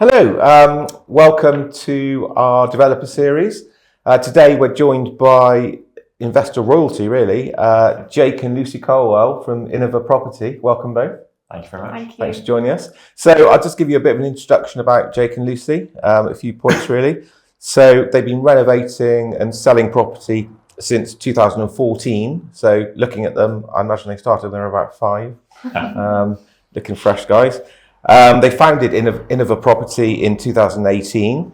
Hello, welcome to our developer series. Today we're joined by investor royalty, really, Jake and Lucy Colwell from Innova Property. Welcome both. Thank you very much. Thank you. Thanks for joining us. So I'll just give you a bit of an introduction about Jake and Lucy, a few points really. So they've been renovating and selling property since 2014. So looking at them, I imagine they started when they were about 5. Looking fresh, guys. They founded Innova Property in 2018.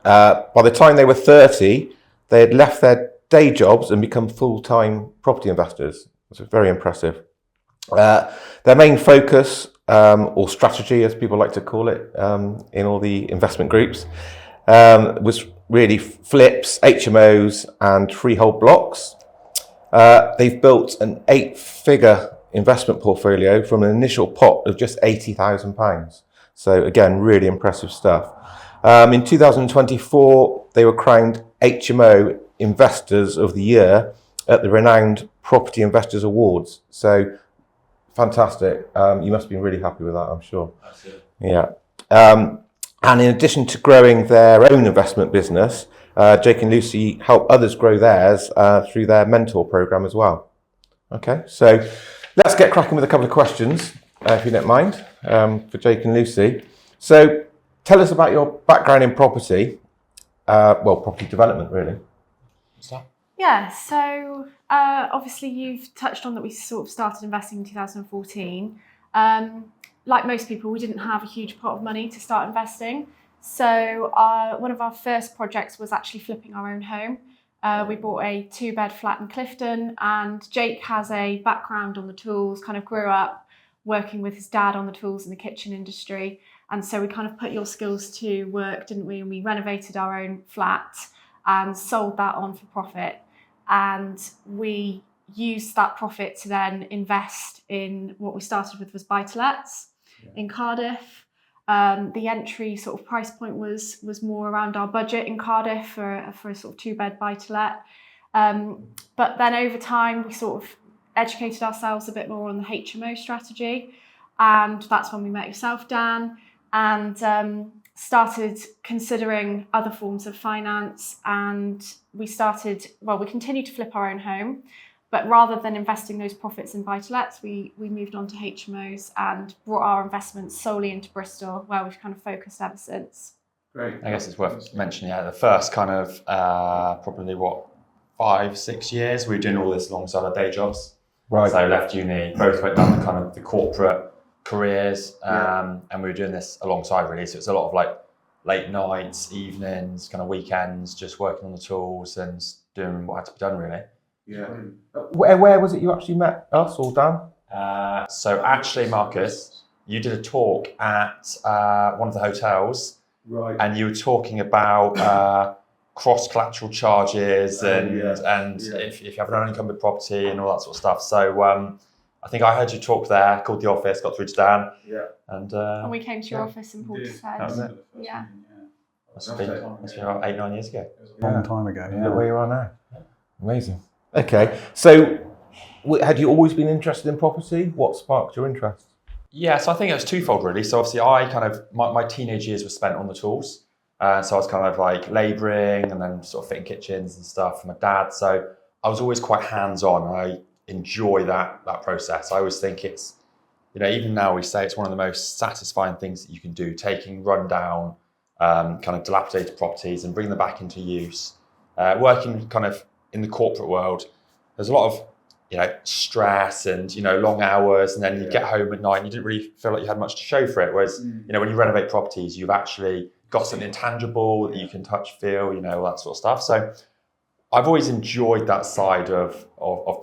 By the time they were 30, they had left their day jobs and become full-time property investors. It's very impressive. Their main focus, or strategy as people like to call it in all the investment groups, was really flips, HMOs and freehold blocks. They've built an 8-figure investment portfolio from an initial pot of just £80,000. So again, really impressive stuff. In 2024, they were crowned HMO Investors of the Year at the renowned Property Investors Awards. So fantastic. You must have been really happy with that, I'm sure. Absolutely. Yeah. And in addition to growing their own investment business, Jake and Lucy help others grow theirs through their mentor program as well. Okay, so let's get cracking with a couple of questions, if you don't mind, for Jake and Lucy. So tell us about your background in property, property development, really. Yeah, so obviously you've touched on that we sort of started investing in 2014. Like most people, we didn't have a huge pot of money to start investing. So one of our first projects was actually flipping our own home. We bought a 2-bed flat in Clifton, and Jake has a background on the tools, kind of grew up working with his dad on the tools in the kitchen industry. And so we kind of put your skills to work, didn't we? And we renovated our own flat and sold that on for profit. And we used that profit to then invest in what we started with was buy-to-lets in Cardiff. The entry sort of price point was more around our budget in Cardiff for a sort of 2-bed buy-to-let. But then over time, we sort of educated ourselves a bit more on the HMO strategy. And that's when we met yourself, Dan, and started considering other forms of finance. And we continued to flip our own home. But rather than investing those profits in buy-to-lets, we moved on to HMOs and brought our investments solely into Bristol, where we've kind of focused ever since. Great. I guess it's worth mentioning, the first kind of probably 5-6 years, we were doing all this alongside our day jobs. Right. So left uni, both went down the kind of the corporate careers, and we were doing this alongside really. So it's a lot of like late nights, evenings, kind of weekends, just working on the tools and doing what had to be done really. Yeah. Where was it you actually met us or Dan? So actually, Marcus, you did a talk at one of the hotels, Right. and you were talking about cross-collateral charges and if you have an unencumbered property and all that sort of stuff. So I think I heard you talk there, called the office, got through to Dan. Yeah. And we came to your office in Portishead. That was it. Yeah. Must have been about 8-9 years ago. A long time ago, yeah. Look where you are now. Amazing. Okay, so had you always been interested in property? What sparked your interest? Yeah, so I think it was twofold really. So obviously I kind of, my teenage years were spent on the tools. So I was kind of like labouring and then sort of fitting kitchens and stuff for my dad. So I was always quite hands-on. I enjoy that process. I always think it's, even now we say it's one of the most satisfying things that you can do, taking rundown, kind of dilapidated properties and bringing them back into use. Working kind of in the corporate world, there's a lot of, stress and, long hours, and then you get home at night and you didn't really feel like you had much to show for it. Whereas, when you renovate properties, you've actually got something tangible that you can touch, feel, all that sort of stuff. So I've always enjoyed that side of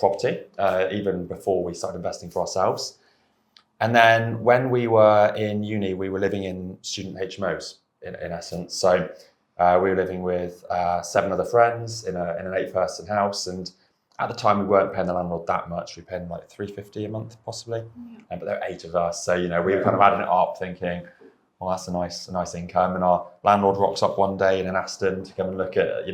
property, even before we started investing for ourselves. And then when we were in uni, we were living in student HMOs in essence. So we were living with 7 other friends in an 8-person house, and at the time we weren't paying the landlord that much. We were paying like £350 a month, possibly, but there were 8 of us. So we were kind of adding it up, thinking, well, that's a nice income. And our landlord rocks up one day in an Aston to come and look at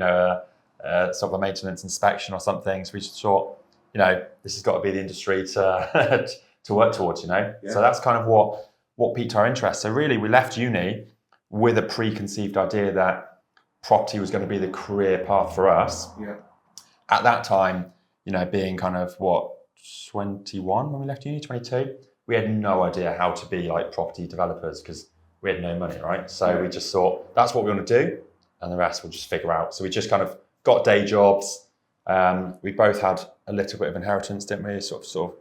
sort of a maintenance inspection or something. So we just thought, this has got to be the industry to to work towards. So that's kind of what piqued our interest. So really, we left uni with a preconceived idea that property was going to be the career path for us. Yeah. At that time, being kind of 21 when we left uni, 22, we had no idea how to be like property developers because we had no money, right? So we just thought that's what we want to do, and the rest we'll just figure out. So we just kind of got day jobs. We both had a little bit of inheritance, didn't we? Sort of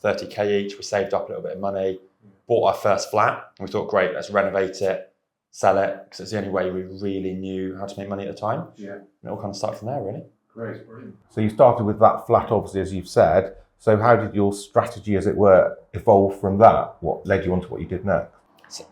30k each. We saved up a little bit of money, bought our first flat, and we thought, great, let's renovate it, sell it, because it's the only way we really knew how to make money at the time. Yeah. And it all kind of started from there, really. Great, brilliant. So you started with that flat, obviously, as you've said. So how did your strategy, as it were, evolve from that? What led you on to what you did next?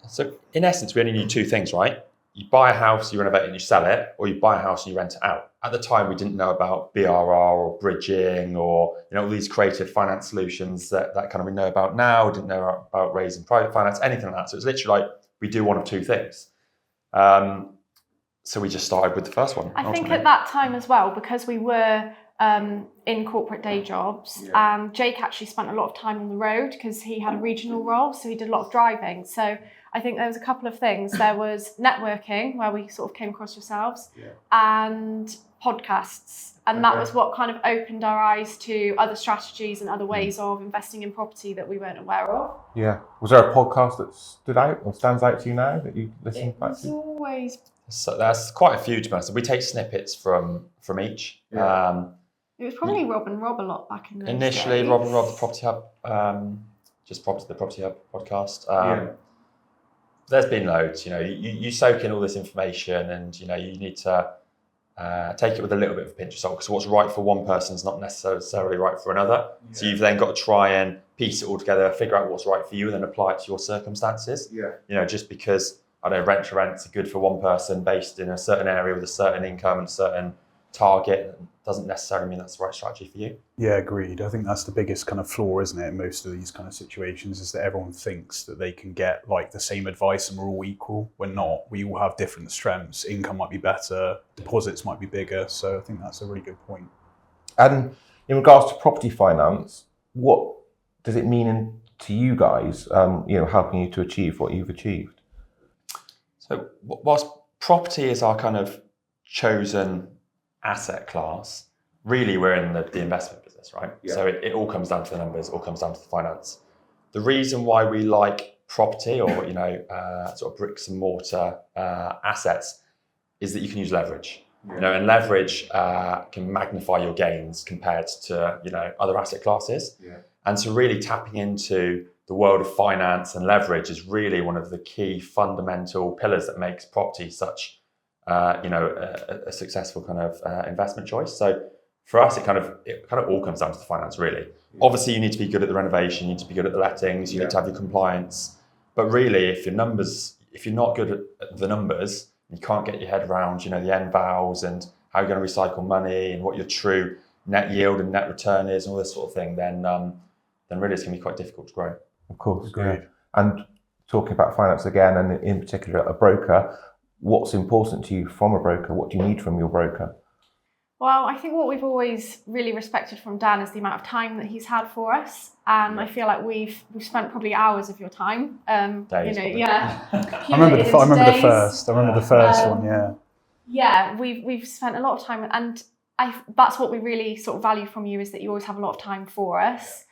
So in essence, we only need two things, right? You buy a house, you renovate it and you sell it, or you buy a house and you rent it out. At the time, we didn't know about BRR or bridging or all these creative finance solutions that kind of we know about now. We didn't know about raising private finance, anything like that. So it's literally like we do one of two things. So we just started with the first one. I think at that time as well, because we were in corporate day jobs, and Jake actually spent a lot of time on the road because he had a regional role, so he did a lot of driving. So I think there was a couple of things. There was networking, where we sort of came across yourselves, and podcasts. And that was what kind of opened our eyes to other strategies and other ways of investing in property that we weren't aware of. Yeah. Was there a podcast that stood out or stands out to you now that you listen back It's to? always... So there's quite a few, to be honest. We take snippets from each. Yeah. It was probably Rob and Rob a lot back in the Initially, days. Rob and Rob, the Property Hub, the Property Hub podcast. There's been loads. You soak in all this information, and you need to take it with a little bit of a pinch of salt, because what's right for one person is not necessarily right for another. Yeah. So you've then got to try and piece it all together, figure out what's right for you, and then apply it to your circumstances. Yeah. Just because rent to rents are good for one person based in a certain area with a certain income and a certain target doesn't necessarily mean that's the right strategy for you. Yeah, agreed. I think that's the biggest kind of flaw, isn't it, in most of these kind of situations, is that everyone thinks that they can get like the same advice and we're all equal. We're not. We all have different strengths. Income might be better, deposits might be bigger. So I think that's a really good point. And in regards to property finance, what does it mean to you guys, helping you to achieve what you've achieved? So whilst property is our kind of chosen asset class, really we're in the investment business, right? Yeah. So it all comes down to the numbers, it all comes down to the finance. The reason why we like property or sort of bricks and mortar assets is that you can use leverage. Yeah. And leverage can magnify your gains compared to other asset classes. Yeah. And so really tapping into the world of finance and leverage is really one of the key fundamental pillars that makes property such a successful kind of investment choice. So for us, it kind of all comes down to the finance, really. Yeah. Obviously, you need to be good at the renovation, you need to be good at the lettings, you need to have your compliance. But really, if you're not good at the numbers, you can't get your head around, the end vals and how you're going to recycle money and what your true net yield and net return is and all this sort of thing, then really it's going to be quite difficult to grow. Of course, great. Yeah. And talking about finance again, and in particular a broker, what's important to you from a broker? What do you need from your broker? Well, I think what we've always really respected from Dan is the amount of time that he's had for us, and I feel like we've spent probably hours of your time. Days, I remember the first one. Yeah. Yeah, we've spent a lot of time, and that's what we really sort of value from you, is that you always have a lot of time for us.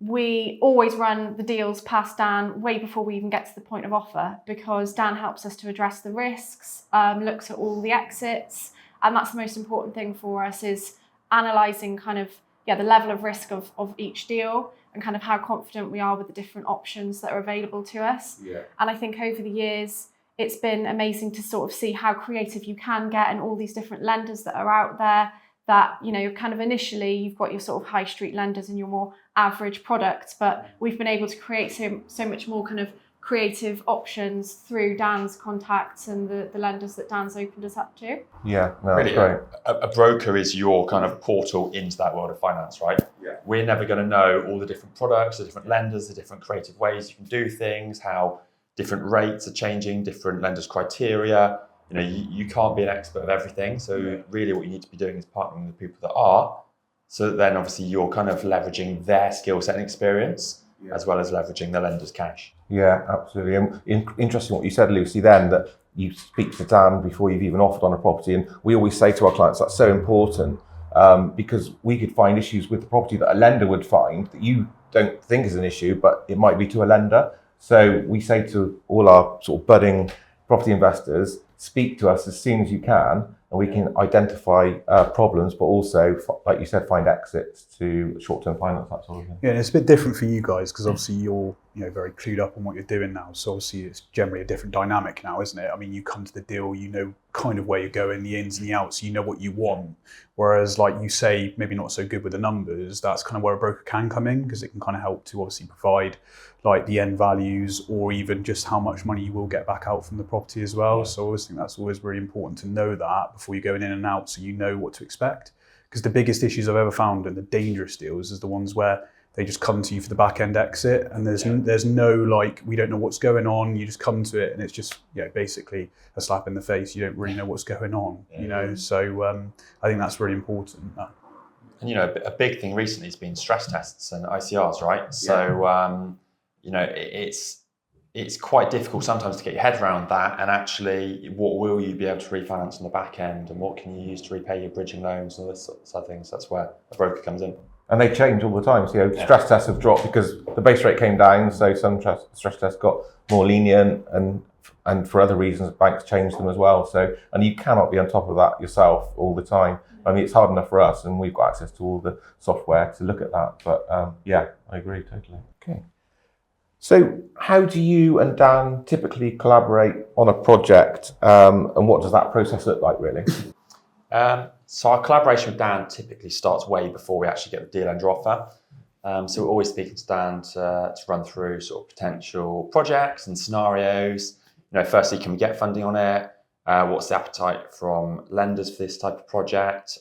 We always run the deals past Dan way before we even get to the point of offer, because Dan helps us to address the risks, looks at all the exits, and that's the most important thing for us, is analysing kind of the level of risk of each deal and kind of how confident we are with the different options that are available to us. Yeah. And I think over the years, it's been amazing to sort of see how creative you can get and all these different lenders that are out there. That, kind of initially you've got your sort of high street lenders and your more average products, but we've been able to create so much more kind of creative options through Dan's contacts and the lenders that Dan's opened us up to. Yeah, no, really, that's great. A broker is your kind of portal into that world of finance, right? Yeah. We're never going to know all the different products, the different lenders, the different creative ways you can do things, how different rates are changing, different lenders' criteria. You can't be an expert of everything. So really what you need to be doing is partnering with people that are, so that then obviously you're kind of leveraging their skill set and experience, as well as leveraging the lender's cash. Yeah, absolutely. And interesting what you said, Lucy, then, that you speak to Dan before you've even offered on a property. And we always say to our clients, that's so important, because we could find issues with the property that a lender would find that you don't think is an issue, but it might be to a lender. So we say to all our sort of budding property investors, speak to us as soon as you can, and we can identify problems, but also, like you said, find exits to short-term finance, that sort of thing. Yeah, and it's a bit different for you guys because obviously you're very clued up on what you're doing now. So obviously it's generally a different dynamic now, isn't it? I mean, you come to the deal, you know kind of where you're going, the ins and the outs, you know what you want. Whereas like you say, maybe not so good with the numbers, that's kind of where a broker can come in because it can kind of help to obviously provide like the end values or even just how much money you will get back out from the property as well. So I always think that's always really important to know that before you're going in and out so you know what to expect. Because the biggest issues I've ever found in the dangerous deals is the ones where they just come to you for the back end exit and there's no like, we don't know what's going on, you just come to it and it's just basically a slap in the face. You don't really know what's going on, so I think that's really important. And a big thing recently has been stress tests and ICRs, right? So it's quite difficult sometimes to get your head around that, and actually what will you be able to refinance on the back end and what can you use to repay your bridging loans and all this sort of things. That's where a broker comes in. And they change all the time. So stress tests have dropped because the base rate came down, so some stress tests got more lenient, and for other reasons banks changed them as well. So, and you cannot be on top of that yourself all the time. I mean, it's hard enough for us, and we've got access to all the software to look at that. But I agree totally. Okay. So how do you and Dan typically collaborate on a project, and what does that process look like really? So our collaboration with Dan typically starts way before we actually get the deal under offer. So we're always speaking to Dan to run through sort of potential projects and scenarios. Firstly, can we get funding on it? What's the appetite from lenders for this type of project?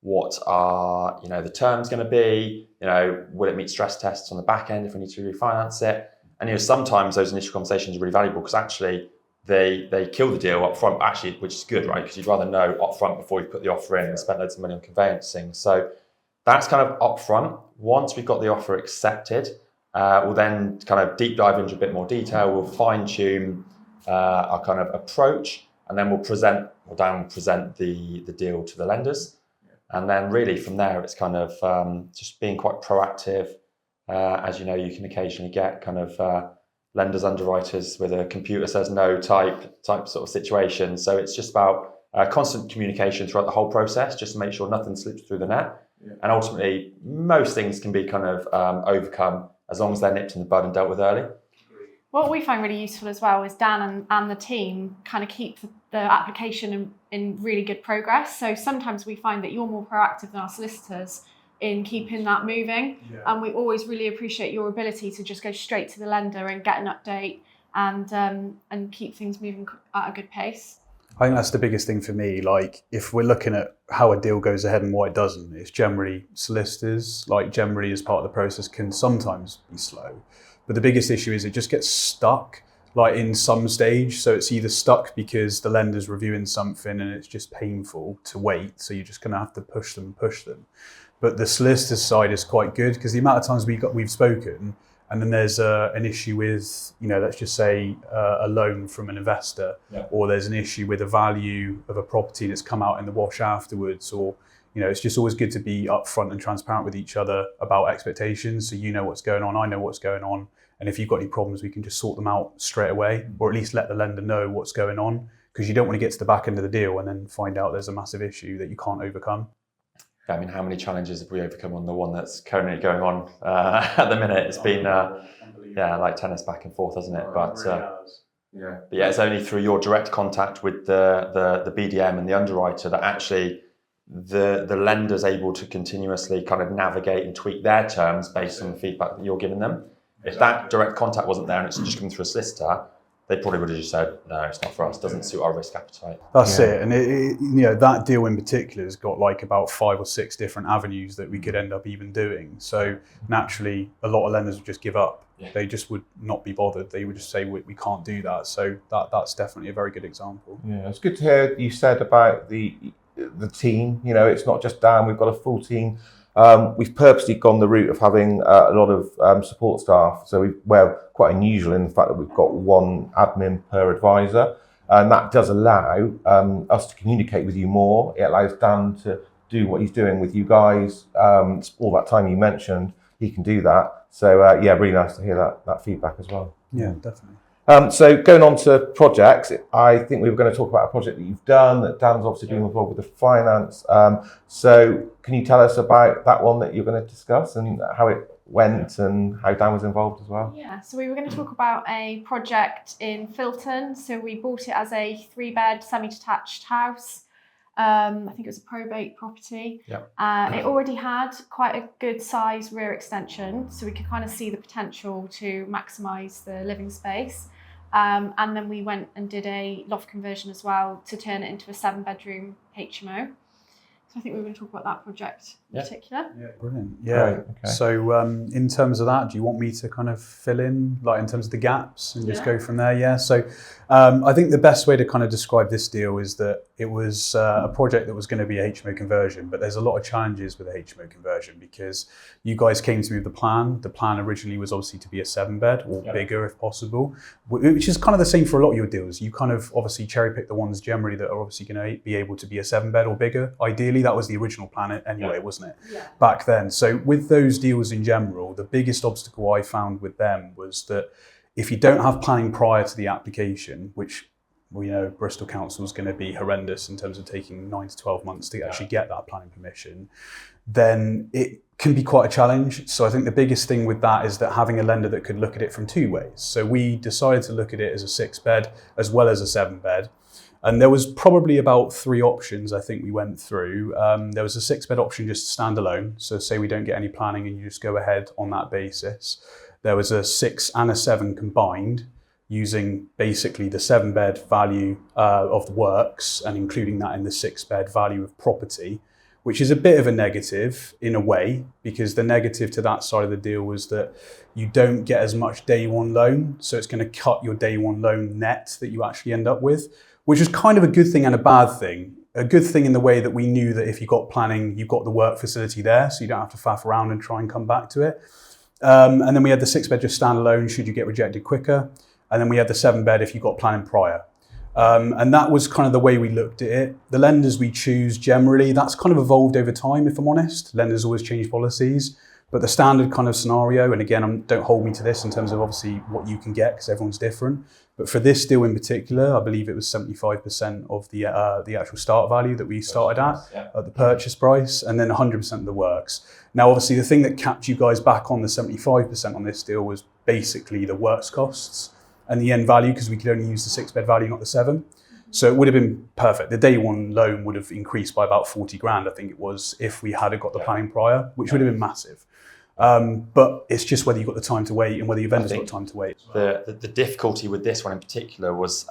What are the terms going to be? Will it meet stress tests on the back end if we need to refinance it? And sometimes those initial conversations are really valuable because actually they kill the deal up front, actually, which is good, right? Because you'd rather know up front before you put the offer in and spend loads of money on conveyancing. So that's kind of up front. Once we've got the offer accepted, we'll then kind of deep dive into a bit more detail. We'll fine tune our kind of approach, and then Dan will present the deal to the lenders. And then really from there, it's kind of just being quite proactive. As you can occasionally get kind of lenders, underwriters with a computer says no type sort of situation. So it's just about constant communication throughout the whole process, just to make sure nothing slips through the net. And ultimately, most things can be kind of overcome as long as they're nipped in the bud and dealt with early. What we find really useful as well is Dan and the team kind of keep the application in really good progress. So sometimes we find that you're more proactive than our solicitors in keeping that moving. And we always really appreciate your ability to just go straight to the lender and get an update and keep things moving at a good pace. I think that's the biggest thing for me. Like, if we're looking at how a deal goes ahead and why it doesn't, it's generally solicitors, like generally as part of the process, can sometimes be slow. But the biggest issue is it just gets stuck, like in some stage. So it's either stuck because the lender's reviewing something and it's just painful to wait. So you're just going to have to push them. But the solicitor side is quite good because the amount of times we've spoken, and then there's an issue with, let's just say a loan from an investor, or there's an issue with a value of a property that's come out in the wash afterwards, or, it's just always good to be upfront and transparent with each other about expectations. So you know what's going on, I know what's going on. And if you've got any problems, we can just sort them out straight away, or at least let the lender know what's going on, because you don't want to get to the back end of the deal and then find out there's a massive issue that you can't overcome. I mean, how many challenges have we overcome on the one that's currently going on at the minute? It's been, like tennis back and forth, hasn't it? But it's only through your direct contact with the BDM and the underwriter that actually the lender's able to continuously kind of navigate and tweak their terms based on the feedback that you're giving them. If that direct contact wasn't there and it's just coming through a solicitor, they probably would have just said, no, it's not for us, doesn't suit our risk appetite. That's it. And that deal in particular has got like about 5 or 6 different avenues that we could end up even doing. So naturally, a lot of lenders would just give up. They just would not be bothered. They would just say, we can't do that. So that's definitely a very good example. Yeah, it's good to hear you said about the team. It's not just Dan, we've got a full team. We've purposely gone the route of having a lot of support staff. So we're quite unusual in the fact that we've got one admin per advisor. And that does allow us to communicate with you more. It allows Dan to do what he's doing with you guys. All that time you mentioned, he can do that. So yeah, really nice to hear that feedback as well. Yeah, definitely. So going on to projects, I think we were going to talk about a project that you've done, that Dan's obviously been involved with the finance. So can you tell us about that one that you're going to discuss and how it went and how Dan was involved as well? Yeah, so we were going to talk about a project in Filton. So we bought it as a 3-bed semi-detached house. I think it was a probate property. Yep. It already had quite a good size rear extension, so we could kind of see the potential to maximise the living space. And then we went and did a loft conversion as well to turn it into a 7-bedroom HMO. So I think we were going to talk about that project in particular. Yeah, brilliant. Yeah. Right, okay. So in terms of that, do you want me to kind of fill in, like in terms of the gaps and just go from there? Yeah. So I think the best way to kind of describe this deal is that it was a project that was going to be a HMO conversion, but there's a lot of challenges with a HMO conversion because you guys came to me with the plan. The plan originally was obviously to be a 7-bed or bigger if possible, which is kind of the same for a lot of your deals. You kind of obviously cherry pick the ones generally that are obviously going to be able to be a 7-bed or bigger. Ideally, that was the original plan anyway, wasn't it? Yeah. Back then. So with those deals in general, the biggest obstacle I found with them was that if you don't have planning prior to the application, which we know Bristol Council is going to be horrendous in terms of taking 9 to 12 months to actually get that planning permission, then it can be quite a challenge. So I think the biggest thing with that is that having a lender that could look at it from 2 ways. So we decided to look at it as a 6-bed as well as a 7-bed. And there was probably about 3 options I think we went through. There was a 6-bed option just standalone. So say we don't get any planning and you just go ahead on that basis. There was a 6 and a 7 combined using basically the 7-bed value of the works and including that in the 6-bed value of property, which is a bit of a negative in a way, because the negative to that side of the deal was that you don't get as much day one loan. So it's going to cut your day one loan net that you actually end up with, which is kind of a good thing and a bad thing. A good thing in the way that we knew that if you got planning, you've got the work facility there, so you don't have to faff around and try and come back to it. And then we had the 6-bed just standalone, should you get rejected quicker. And then we had the 7-bed if you got planning prior. And that was kind of the way we looked at it. The lenders we choose generally, that's kind of evolved over time, if I'm honest. Lenders always change policies. But the standard kind of scenario, and again, don't hold me to this in terms of obviously what you can get because everyone's different. But for this deal in particular, I believe it was 75% of the actual start value that we started at the purchase price, and then 100% of the works. Now, obviously, the thing that capped you guys back on the 75% on this deal was basically the works costs and the end value, because we could only use the 6-bed value, not the 7. So it would have been perfect. The day one loan would have increased by about 40 grand, I think it was, if we had got the planning prior, which would have been massive. But it's just whether you've got the time to wait and whether your vendor's got time to wait. The difficulty with this one in particular was,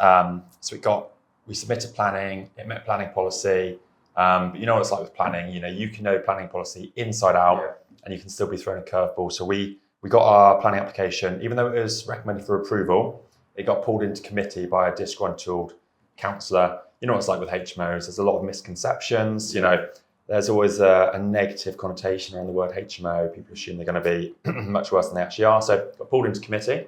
we submitted planning, it met planning policy. But you know what it's like with planning, you can know planning policy inside out and you can still be thrown a curveball. So we got our planning application, even though it was recommended for approval, it got pulled into committee by a disgruntled councillor. You know what it's like with HMOs, there's a lot of misconceptions, there's always a negative connotation around the word HMO. People assume they're going to be much worse than they actually are. So it got pulled into committee.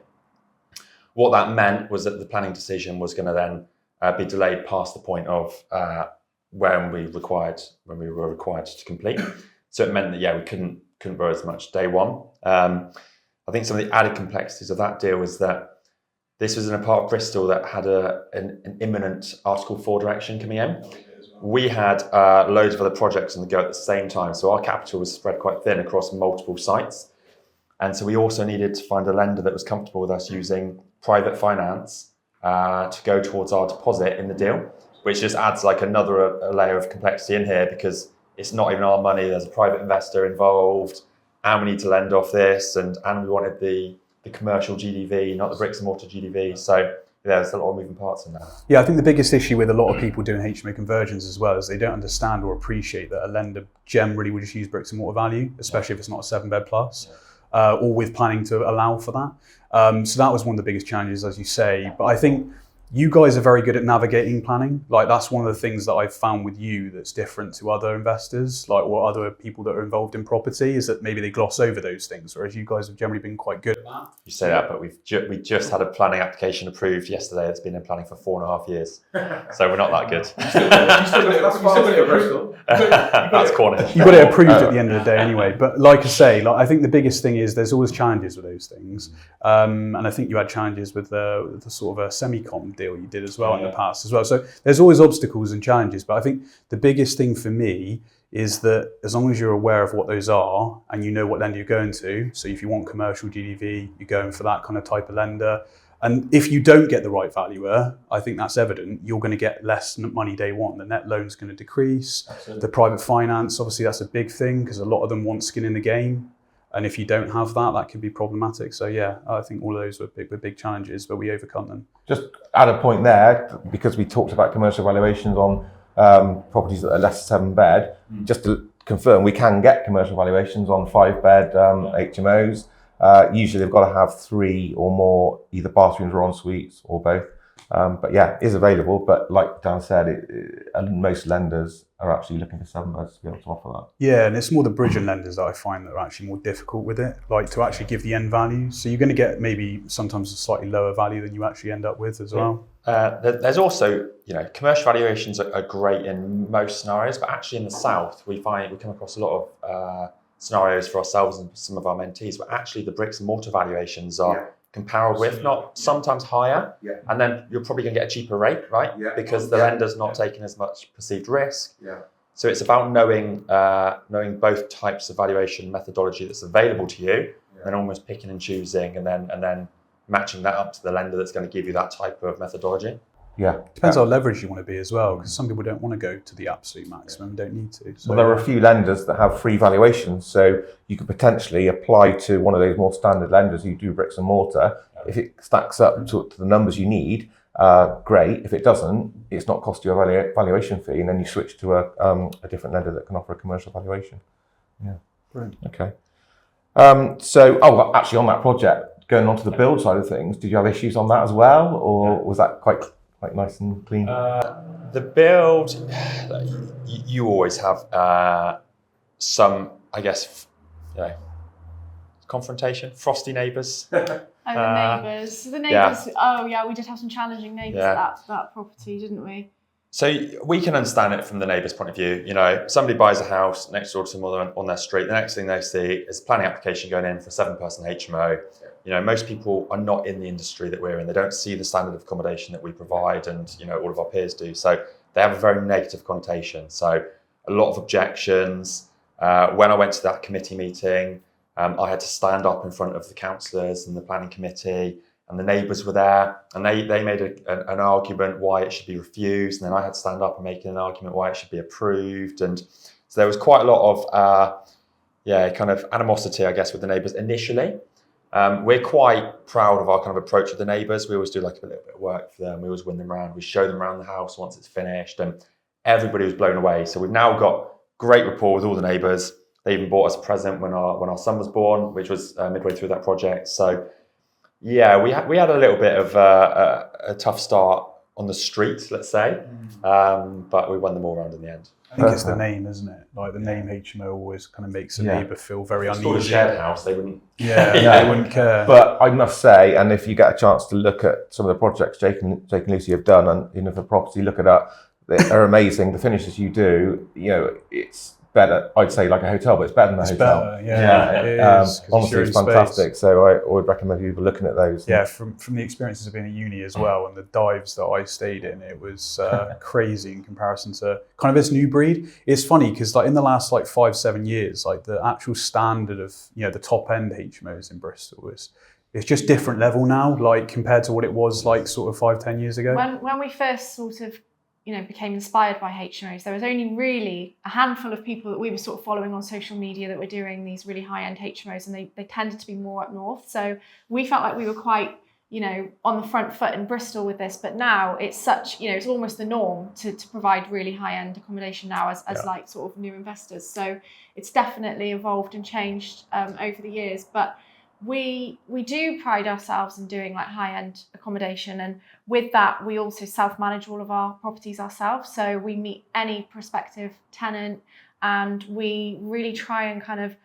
What that meant was that the planning decision was going to then be delayed past the point of when we were required to complete. So it meant that we couldn't borrow as much day one. I think some of the added complexities of that deal was that this was in a part of Bristol that had an imminent Article 4 direction coming in. We had loads of other projects on the go at the same time, so our capital was spread quite thin across multiple sites. And so we also needed to find a lender that was comfortable with us using private finance to go towards our deposit in the deal, which just adds like another layer of complexity in here, because it's not even our money, there's a private investor involved, and we need to lend off this, and we wanted the commercial GDV, not the bricks and mortar GDV. So there's a lot of moving parts in that. Yeah, I think the biggest issue with a lot of people doing HMO conversions as well is they don't understand or appreciate that a lender generally would just use bricks and mortar value, especially if it's not a 7-bed plus, or with planning to allow for that. So that was one of the biggest challenges, as you say. But I think You guys are very good at navigating planning. Like that's one of the things that I've found with you that's different to other investors, like or other people that are involved in property, is that maybe they gloss over those things, whereas you guys have generally been quite good at that. You say that, but we just had a planning application approved yesterday that's been in planning for 4.5 years. So we're not that good. You still got it at Bristol. That's Cornish. You got it approved at the end of the day anyway. But like I say, like I think the biggest thing is there's always challenges with those things. And I think you had challenges with the sort of a semi-com deal you did as well in the past as well. So there's always obstacles and challenges. But I think the biggest thing for me is that as long as you're aware of what those are and you know what lender you're going to, so if you want commercial GDV, you're going for that kind of type of lender. And if you don't get the right valuer, I think that's evident, you're going to get less money day one. The net loan's going to decrease. Absolutely. The private finance, obviously that's a big thing because a lot of them want skin in the game. And if you don't have that, that can be problematic. So yeah, I think all of those were big challenges, but we overcome them. Just add a point there, because we talked about commercial valuations on properties that are less than 7 bed. Just to confirm, we can get commercial valuations on 5 bed HMOs. Usually they've got to have 3 or more, either bathrooms or en suites or both. But yeah, it is available. But like Dan said, most lenders are actually looking for 7 beds to be able to offer that. Yeah, and it's more the bridging lenders that I find that are actually more difficult with it, like to actually give the end value. So you're going to get maybe sometimes a slightly lower value than you actually end up with as well. There's also, commercial valuations are great in most scenarios, but actually in the south, we come across a lot of scenarios for ourselves and some of our mentees where actually the bricks and mortar valuations are comparable, if not sometimes higher. Yeah. And then you're probably going to get a cheaper rate, right? Yeah. Because the lender's not taking as much perceived risk. Yeah. So it's about knowing both types of valuation methodology that's available to you, and almost picking and choosing, and then matching that up to the lender that's going to give you that type of methodology. Yeah. Depends how leveraged you want to be as well, because some people don't want to go to the absolute maximum, don't need to. So, well, there are a few lenders that have free valuations, so you could potentially apply to one of those more standard lenders who do bricks and mortar. If it stacks up to the numbers you need, great. If it doesn't, it's not cost you a valuation fee, and then you switch to a different lender that can offer a commercial valuation. Yeah. Brilliant. Okay. Actually on that project, going on to the build side of things, did you have issues on that as well, or was that quite nice and clean? The build, you always have some, I guess, confrontation, frosty neighbours. The neighbours. We did have some challenging neighbours at that property, didn't we? So we can understand it from the neighbour's point of view. Somebody buys a house next door to someone on their street. The next thing they see is a planning application going in for a 7-person HMO. Most people are not in the industry that we're in. They don't see the standard of accommodation that we provide, and all of our peers do. So they have a very negative connotation. So a lot of objections. When I went to that committee meeting, I had to stand up in front of the councillors and the planning committee, and the neighbours were there, and they made an argument why it should be refused, and then I had to stand up and make an argument why it should be approved. And so there was quite a lot of kind of animosity, I guess, with the neighbours initially. We're quite proud of our kind of approach with the neighbours. We always do like a little bit of work for them. We always win them around. We show them around the house once it's finished, and everybody was blown away. So we've now got great rapport with all the neighbours. They even bought us a present when our son was born, which was midway through that project. So yeah, we had a little bit of a tough start on the street, let's say, but we won them all around in the end. I think it's the name, isn't it? Like the name HMO always kind of makes a neighbour feel very uneasy. It's a shared house, they wouldn't. They wouldn't care. But I must say, and if you get a chance to look at some of the projects Jake and Lucy have done, and for property, look it up. They're amazing. The finishes you do, it's better. I'd say like a hotel, but it's better than a hotel. Better, it is, honestly, it's fantastic. Space. So I would recommend people looking at those. Yeah, from the experiences of being at uni as well, and the dives that I stayed in, it was crazy in comparison to kind of this new breed. It's funny because like in the last 5-7 years, like the actual standard of the top end HMOs in Bristol it's just different level now, like compared to what it was like sort of 5-10 years ago. When we first sort of became inspired by HMOs, there was only really a handful of people that we were sort of following on social media that were doing these really high-end HMOs, and they tended to be more up north. So we felt like we were quite, on the front foot in Bristol with this, but now it's such, it's almost the norm to provide really high-end accommodation now as like sort of new investors. So it's definitely evolved and changed over the years. But we do pride ourselves in doing like high-end accommodation, and with that we also self-manage all of our properties ourselves. So we meet any prospective tenant, and we really try and kind of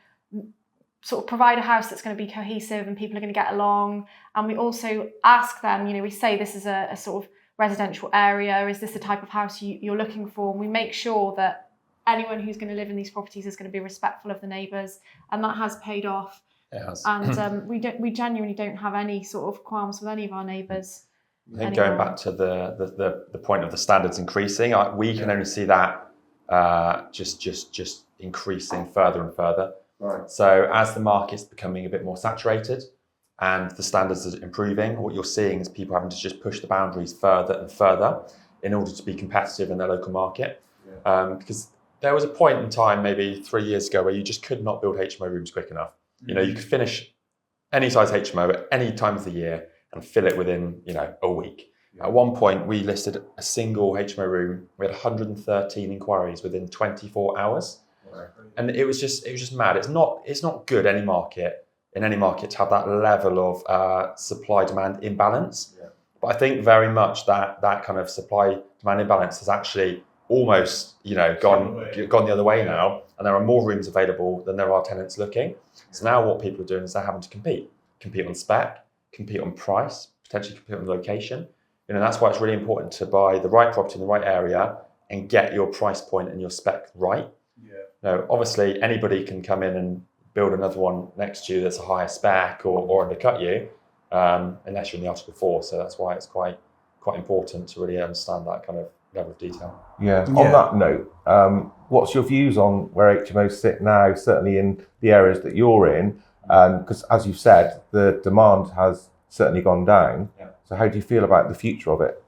sort of provide a house that's going to be cohesive and people are going to get along. And we also ask them, you know, we say this is a sort of residential area, is this the type of house you're looking for? And we make sure that anyone who's going to live in these properties is going to be respectful of the neighbours, and that has paid off. It has. And we genuinely don't have any sort of qualms with any of our neighbours. I think going back to the point of the standards increasing, we can only see that just increasing further and further. Right. So as the market's becoming a bit more saturated and the standards are improving, what you're seeing is people having to just push the boundaries further and further in order to be competitive in their local market. Yeah. Because there was a point in time, maybe 3 years ago, where you just could not build HMO rooms quick enough. You know, you could finish any size HMO at any time of the year and fill it within, you know, a week. Yeah. At one point, we listed a single HMO room. We had 113 inquiries within 24 hours. And it was just mad. It's not good in any market to have that level of supply demand imbalance. Yeah. But I think very much that kind of supply demand imbalance has actually almost, you know, gone the other way now, and there are more rooms available than there are tenants looking. So now what people are doing is they're having to compete on spec, compete on price, potentially compete on location. You know, that's why it's really important to buy the right property in the right area and get your price point and your spec right. No, obviously anybody can come in and build another one next to you that's a higher spec or undercut you, unless you're in the Article 4. So that's why it's quite important to really understand that kind of level of detail. Yeah. On that note, what's your views on where HMOs sit now, certainly in the areas that you're in? Because as you've said, the demand has certainly gone down. Yeah. So how do you feel about the future of it?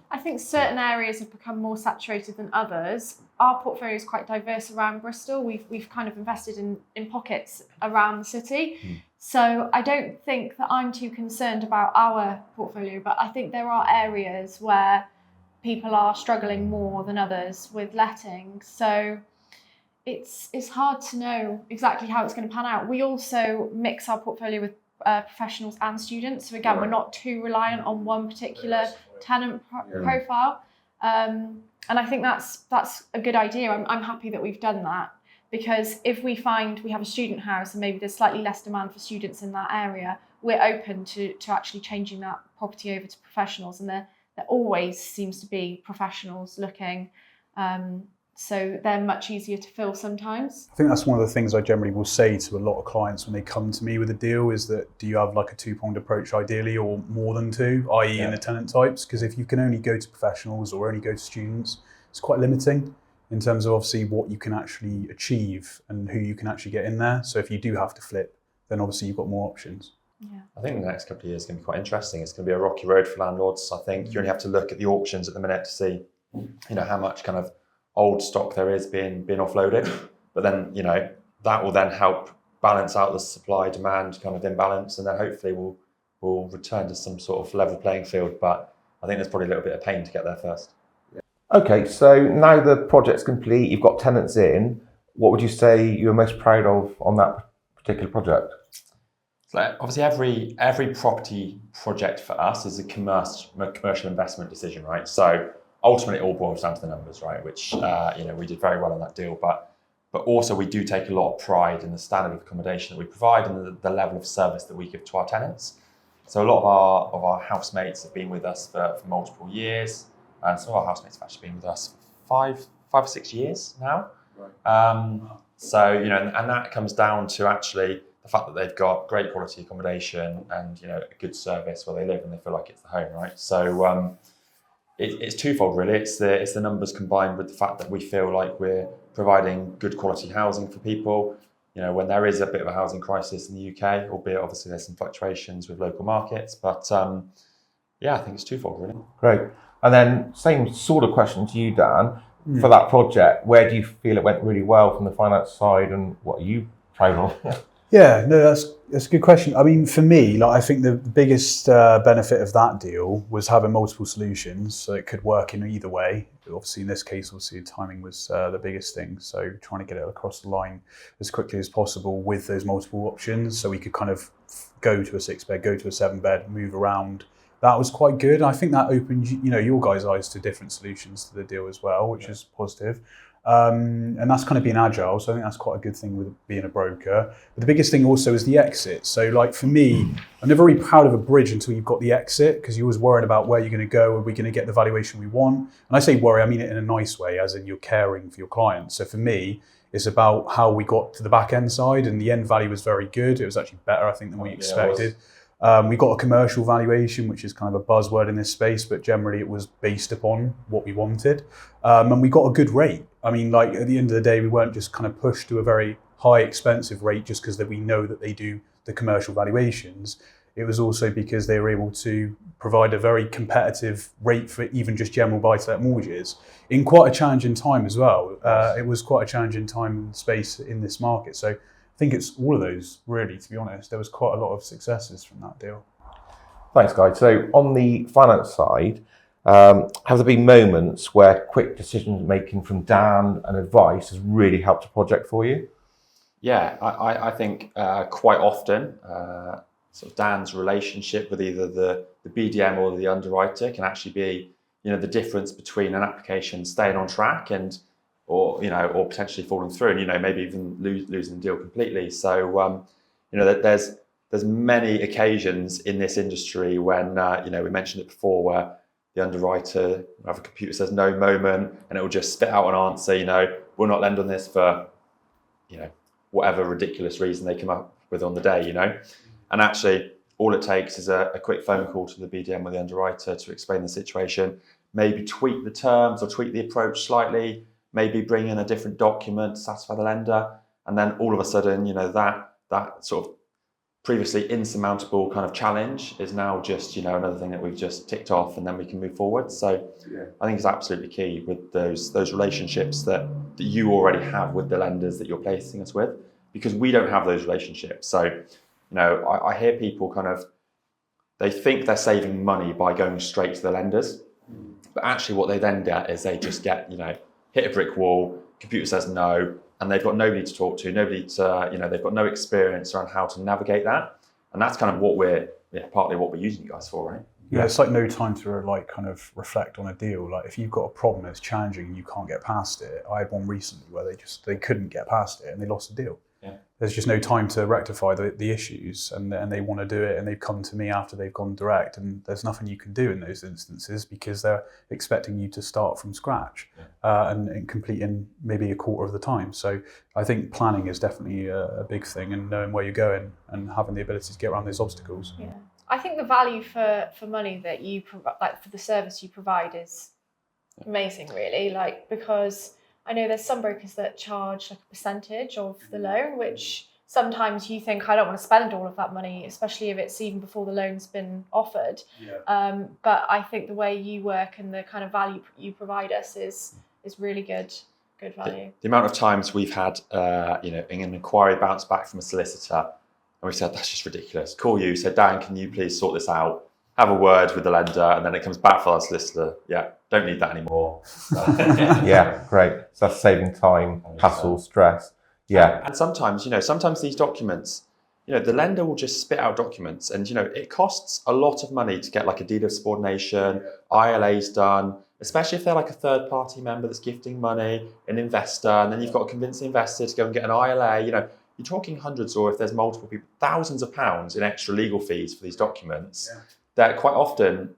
I think certain areas have become more saturated than others. Our portfolio is quite diverse around Bristol. We've kind of invested in pockets around the city. So I don't think that I'm too concerned about our portfolio, but I think there are areas where people are struggling more than others with letting. So it's hard to know exactly how it's going to pan out. We also mix our portfolio with professionals and students. So again, we're not too reliant on one particular tenant profile. And I think that's a good idea. I'm happy that we've done that, because if we find we have a student house and maybe there's slightly less demand for students in that area, we're open to actually changing that property over to professionals. And there always seems to be professionals looking. So they're much easier to fill sometimes. I think that's one of the things I generally will say to a lot of clients when they come to me with a deal is that, do you have like a two-pronged approach ideally, or more than two, i.e. in the tenant types? Because if you can only go to professionals or only go to students, it's quite limiting in terms of obviously what you can actually achieve and who you can actually get in there. So if you do have to flip, then obviously you've got more options. Yeah. I think the next couple of years is going to be quite interesting. It's going to be a rocky road for landlords. I think you only have to look at the auctions at the minute to see, you know, how much kind of old stock there is being offloaded, but then, you know, that will then help balance out the supply demand kind of imbalance, and then hopefully we'll return to some sort of level playing field. But I think there's probably a little bit of pain to get there first. Okay, so now the project's complete, you've got tenants in. What would you say you're most proud of on that particular project? So obviously every property project for us is a commercial investment decision, right? So ultimately, it all boils down to the numbers, right? Which you know, we did very well on that deal, but also we do take a lot of pride in the standard of accommodation that we provide and the level of service that we give to our tenants. So a lot of our housemates have been with us for multiple years, and some of our housemates have actually been with us for 5 or 6 years now. Right. So you know, and that comes down to actually the fact that they've got great quality accommodation and, you know, a good service where they live and they feel like it's the home, right? So it's twofold really. It's the numbers combined with the fact that we feel like we're providing good quality housing for people. You know, when there is a bit of a housing crisis in the UK, albeit obviously there's some fluctuations with local markets, but yeah, I think it's twofold really. Great. And then same sort of question to you, Dan, for that project. Where do you feel it went really well from the finance side, and what are you proud of? Yeah, no, that's a good question. I mean, for me, like I think the biggest benefit of that deal was having multiple solutions, so it could work in either way. Obviously, in this case, obviously timing was the biggest thing. So trying to get it across the line as quickly as possible with those multiple options, so we could kind of go to a 6-bed, go to a 7-bed, move around. That was quite good. I think that opened, your guys' eyes to different solutions to the deal as well, which is positive. And that's kind of being agile. So I think that's quite a good thing with being a broker. But the biggest thing also is the exit. So like for me, I'm never really proud of a bridge until you've got the exit, because you're always worried about where you're going to go. Are we going to get the valuation we want? And I say worry, I mean it in a nice way, as in you're caring for your clients. So for me, it's about how we got to the back end side, and the end value was very good. It was actually better, I think, than we expected. We got a commercial valuation, which is kind of a buzzword in this space, but generally it was based upon what we wanted. And we got a good rate. I mean, like at the end of the day, we weren't just kind of pushed to a very high expensive rate just because we know that they do the commercial valuations. It was also because they were able to provide a very competitive rate for even just general buy-to-let mortgages in quite a challenging time as well. It was quite a challenging time and space in this market. So I think it's all of those, really, to be honest. There was quite a lot of successes from that deal. Thanks, guys. So on the finance side, have there been moments where quick decision making from Dan and advice has really helped a project for you? Yeah, I think quite often sort of Dan's relationship with either the BDM or the underwriter can actually be, the difference between an application staying on track or potentially falling through, and maybe even losing the deal completely. So there's many occasions in this industry when we mentioned it before, where the underwriter will have a computer says no moment, and it will just spit out an answer. We'll not lend on this for whatever ridiculous reason they come up with on the day. And actually all it takes is a quick phone call to the BDM or the underwriter to explain the situation, maybe tweak the terms or tweak the approach slightly, maybe bring in a different document to satisfy the lender, and then all of a sudden, that sort of previously insurmountable kind of challenge is now just, another thing that we've just ticked off, and then we can move forward. So I think it's absolutely key with those relationships that you already have with the lenders that you're placing us with, because we don't have those relationships. So, I hear people they think they're saving money by going straight to the lenders, but actually what they then get is they just get, hit a brick wall, computer says no, and they've got nobody to talk to, they've got no experience around how to navigate that. And that's kind of what partly what we're using you guys for, right? Yeah, it's like no time to kind of reflect on a deal. Like if you've got a problem that's challenging and you can't get past it. I had one recently where they couldn't get past it and they lost the deal. Yeah. There's just no time to rectify the issues, and they want to do it, and they've come to me after they've gone direct, and there's nothing you can do in those instances because they're expecting you to start from scratch and complete in maybe a quarter of the time. So I think planning is definitely a big thing, and knowing where you're going and having the ability to get around those obstacles. Yeah, I think the value for money that you provide, like for the service you provide, is amazing, really. Like, because I know there's some brokers that charge like a percentage of the loan, which sometimes you think, I don't want to spend all of that money, especially if it's even before the loan's been offered. Yeah. But I think the way you work and the kind of value you provide us is really good value. The amount of times we've had an inquiry bounce back from a solicitor, and we said, that's just ridiculous. Call you, said, Dan, can you please sort this out? Have a word with the lender, and then it comes back for our solicitor. Yeah, don't need that anymore. Yeah, great. So that's saving time, hassle, stress. Yeah. And sometimes these documents, the lender will just spit out documents, and, it costs a lot of money to get like a deed of subordination, ILA's done, especially if they're like a third party member that's gifting money, an investor, and then you've got to convince the investor to go and get an ILA. You're talking hundreds, or if there's multiple people, thousands of pounds in extra legal fees for these documents. Yeah. That quite often,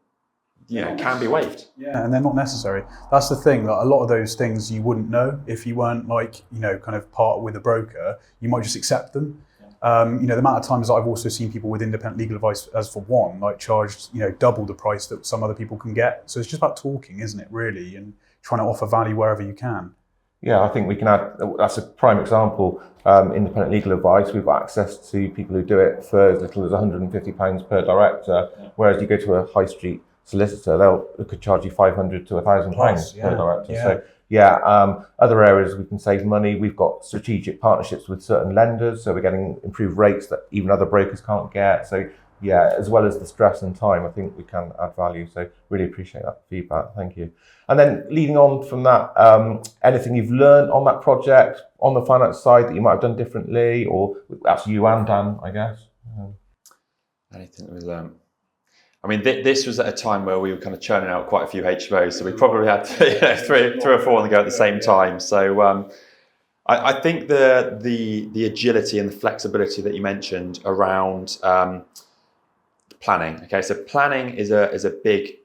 can be waived. Yeah, and they're not necessary. That's the thing. Like, a lot of those things you wouldn't know if you weren't kind of part with a broker. You might just accept them. Yeah. The amount of times that I've also seen people with independent legal advice, as for one, charged double the price that some other people can get. So it's just about talking, isn't it? Really, and trying to offer value wherever you can. Yeah, I think we can add, that's a prime example, independent legal advice. We've got access to people who do it for as little as £150 per director, whereas you go to a high street solicitor, they could charge you £500 to £1,000 per director. Yeah. So other areas we can save money. We've got strategic partnerships with certain lenders, so we're getting improved rates that even other brokers can't get. So yeah, as well as the stress and time, I think we can add value. So really appreciate that feedback. Thank you. And then leading on from that, anything you've learned on that project on the finance side that you might have done differently, or actually you and Dan, I guess. Anything that we learned? I mean, this was at a time where we were kind of churning out quite a few HMOs, so we probably had three or four on the go at the same time. So I think the agility and the flexibility that you mentioned around planning. Okay, so planning is a big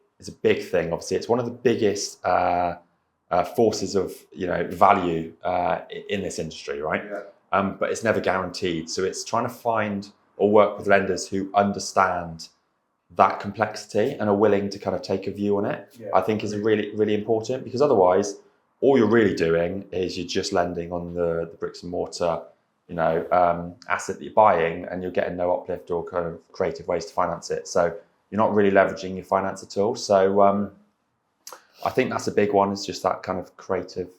thing. Obviously, it's one of the biggest forces of value in this industry, right? Yeah. But it's never guaranteed. So it's trying to find or work with lenders who understand that complexity and are willing to kind of take a view on it. Yeah. I think is really, really important, because otherwise all you're really doing is you're just lending on the bricks and mortar asset that you're buying, and you're getting no uplift or kind of creative ways to finance it. So you're not really leveraging your finance at all. So I think that's a big one, is just that kind of creativeness.